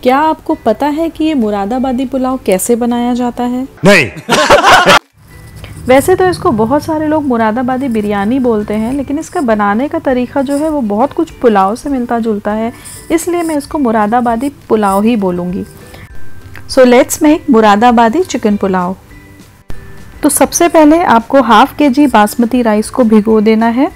क्या आपको पता है कि ये मुरादाबादी पुलाव कैसे बनाया जाता है? नहीं। वैसे तो इसको बहुत सारे लोग मुरादाबादी बिरयानी बोलते हैं, लेकिन इसका बनाने का तरीका जो है वो बहुत कुछ पुलाव से मिलता जुलता है, इसलिए मैं इसको मुरादाबादी पुलाव ही बोलूँगी। So let's make Moradabadi chicken pulao. तो सबसे पहले आपको हाफ केजी बासमती राइस को भिगो देना है।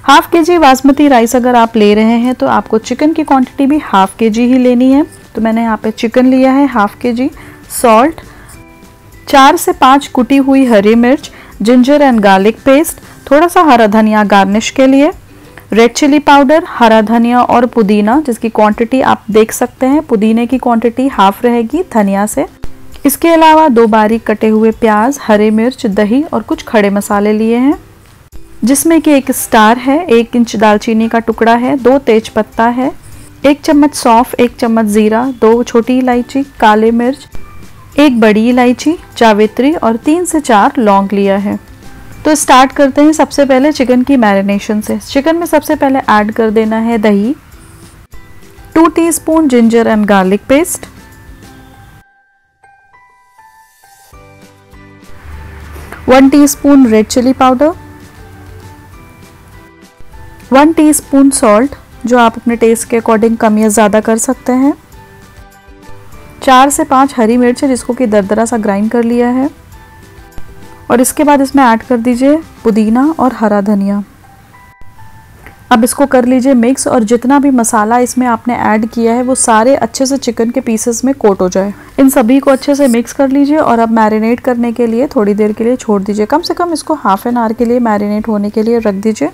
हाफ केजी बासमती राइस अगर आप ले रहे हैं तो आपको चिकन की क्वांटिटी भी हाफ केजी ही लेनी है। तो मैंने यहाँ पे चिकन लिया है हाफ केजी, सॉल्ट, 4 से 5 कुटी हुई हरी मिर्च, जिंजर एंड गार्लिक पेस्ट, थोड़ा सा हरा धनिया गार्निश के लिए, रेड चिली पाउडर, हरा धनिया और पुदीना जिसकी क्वांटिटी आप देख सकते हैं। पुदीने की क्वांटिटी हाफ रहेगी धनिया से। इसके अलावा 2 बारीक कटे हुए प्याज, हरे मिर्च, दही और कुछ खड़े मसाले लिए हैं, जिसमें कि 1 स्टार है, 1 इंच दालचीनी का टुकड़ा है, 2 तेज पत्ता है, 1 चम्मच सौंफ, 1 चम्मच जीरा, 2 छोटी इलायची, काले मिर्च, 1 बड़ी इलायची, जावित्री और 3 से 4 लौंग लिया है। तो स्टार्ट करते हैं सबसे पहले चिकन की मैरिनेशन से। चिकन में सबसे पहले ऐड कर देना है दही, 2 teaspoon ginger and garlic paste, 1 teaspoon red chilli powder, 1 teaspoon salt जो आप अपने टेस्ट के अकॉर्डिंग कम या ज़्यादा कर सकते हैं, 4 से 5 हरी मिर्च जिसको कि दरदरा सा ग्राइंड कर लिया है, और इसके बाद इसमें ऐड कर दीजिए पुदीना और हरा धनिया। अब इसको कर लीजिए मिक्स, और जितना भी मसाला इसमें आपने ऐड किया है वो सारे अच्छे से चिकन के पीसेस में कोट हो जाए। इन सभी को अच्छे से मिक्स कर लीजिए और अब मैरिनेट करने के लिए थोड़ी देर के लिए छोड़ दीजिए। कम से कम इसको हाफ एन आवर के लिए मैरिनेट होने के लिए रख दीजिए।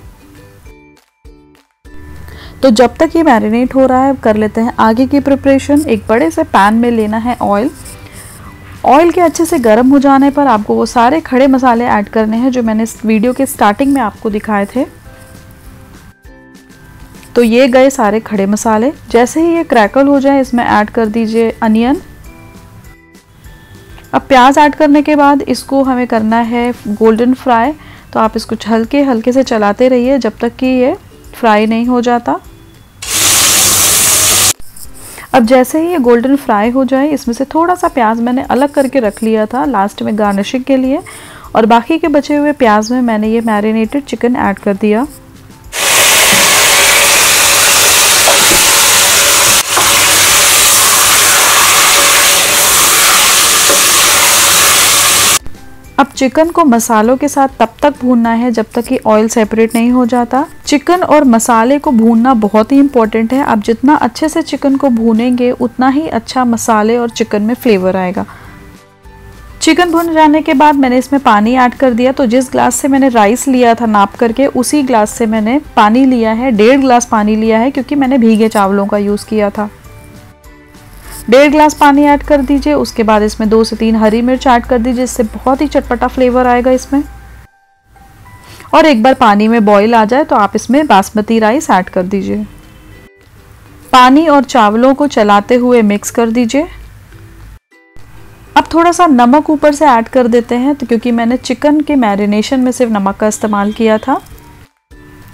तो जब तक ये मैरिनेट हो रहा है कर लेते हैं आगे की प्रिपरेशन। एक बड़े से पैन में लेना है ऑयल। ऑयल के अच्छे से गर्म हो जाने पर आपको वो सारे खड़े मसाले ऐड करने हैं जो मैंने इस वीडियो के स्टार्टिंग में आपको दिखाए थे। तो ये गए सारे खड़े मसाले। जैसे ही ये क्रैकल हो जाए इसमें ऐड कर दीजिए अनियन। अब प्याज ऐड करने के बाद इसको हमें करना है गोल्डन फ्राई। तो आप इसको हल्के हल्के से चलाते रहिए जब तक कि ये फ्राई नहीं हो जाता। अब जैसे ही ये गोल्डन फ्राई हो जाए इसमें से थोड़ा सा प्याज मैंने अलग करके रख लिया था लास्ट में गार्निशिंग के लिए, और बाकी के बचे हुए प्याज में मैंने ये मैरिनेटेड चिकन ऐड कर दिया। अब चिकन को मसालों के साथ तब तक भूनना है जब तक कि ऑयल सेपरेट नहीं हो जाता। चिकन और मसाले को भूनना बहुत ही इंपॉर्टेंट है। आप जितना अच्छे से चिकन को भूनेंगे उतना ही अच्छा मसाले और चिकन में फ्लेवर आएगा। चिकन भुन जाने के बाद मैंने इसमें पानी ऐड कर दिया। तो जिस ग्लास से मैंने राइस लिया था नाप करके उसी ग्लास से मैंने पानी लिया है, 1.5 ग्लास पानी लिया है क्योंकि मैंने भीगे चावलों का यूज़ किया था। 1.5 ग्लास पानी ऐड कर दीजिए। उसके बाद इसमें 2 से 3 हरी मिर्च ऐड कर दीजिए, इससे बहुत ही चटपटा फ्लेवर आएगा इसमें। और एक बार पानी में बॉईल आ जाए तो आप इसमें बासमती राइस ऐड कर दीजिए। पानी और चावलों को चलाते हुए मिक्स कर दीजिए। अब थोड़ा सा नमक ऊपर से ऐड कर देते हैं, तो क्योंकि मैंने चिकन के मैरिनेशन में सिर्फ नमक का इस्तेमाल किया था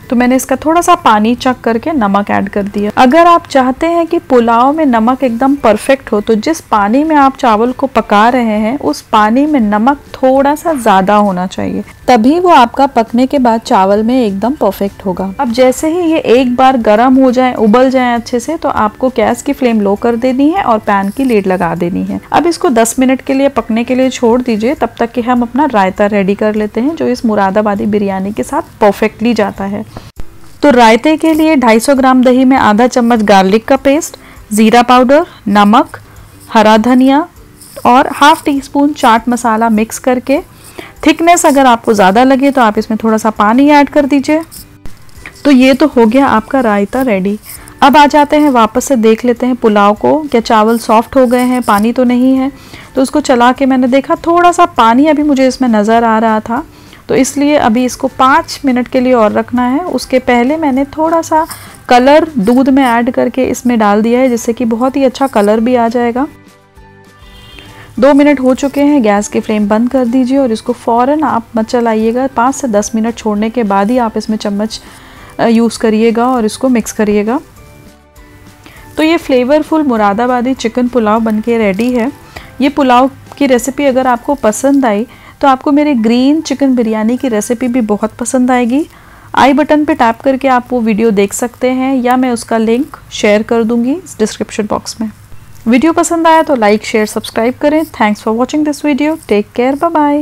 तो मैंने इसका थोड़ा सा पानी चख करके नमक ऐड कर दिया। अगर आप चाहते हैं कि पुलाव में नमक एकदम परफेक्ट हो तो जिस पानी में आप चावल को पका रहे हैं उस पानी में नमक थोड़ा सा ज़्यादा होना चाहिए, तभी वो आपका पकने के बाद चावल में एकदम परफेक्ट होगा। अब जैसे ही ये एक बार गर्म हो जाए, उबल जाए अच्छे से, तो आपको गैस की फ्लेम लो कर देनी है और पैन की लीड लगा देनी है। अब इसको 10 मिनट के लिए पकने के लिए छोड़ दीजिए। तब तक कि हम अपना रायता रेडी कर लेते हैं जो इस मुरादाबादी बिरयानी के साथ परफेक्टली जाता है। तो रायते के लिए 250 ग्राम दही में आधा चम्मच गार्लिक का पेस्ट, जीरा पाउडर, नमक, हरा धनिया और half tea spoon chaat masala mix करके, थिकनेस अगर आपको ज़्यादा लगे तो आप इसमें थोड़ा सा पानी ऐड कर दीजिए। तो ये तो हो गया आपका रायता रेडी। अब आ जाते हैं वापस से देख लेते हैं पुलाव को, क्या चावल सॉफ्ट हो गए हैं, पानी तो नहीं है। तो उसको चला के मैंने देखा थोड़ा सा पानी अभी मुझे इसमें नज़र आ रहा था, तो इसलिए अभी इसको 5 मिनट के लिए और रखना है। उसके पहले मैंने थोड़ा सा कलर दूध में ऐड करके इसमें डाल दिया है जिससे कि बहुत ही अच्छा कलर भी आ जाएगा। 2 मिनट हो चुके हैं, गैस की फ्लेम बंद कर दीजिए और इसको फ़ौरन आप मत चलाइएगा। 5 से 10 मिनट छोड़ने के बाद ही आप इसमें चम्मच यूज़ करिएगा और इसको मिक्स करिएगा। तो ये फ्लेवरफुल मुरादाबादी चिकन पुलाव बनके रेडी है। ये पुलाव की रेसिपी अगर आपको पसंद आई तो आपको मेरे ग्रीन चिकन बिरयानी की रेसिपी भी बहुत पसंद आएगी। आई बटन पे टैप करके आप वो वीडियो देख सकते हैं या मैं उसका लिंक शेयर कर दूंगी डिस्क्रिप्शन बॉक्स में। वीडियो पसंद आया तो लाइक शेयर सब्सक्राइब करें। Thanks for watching this video. Take care, bye bye.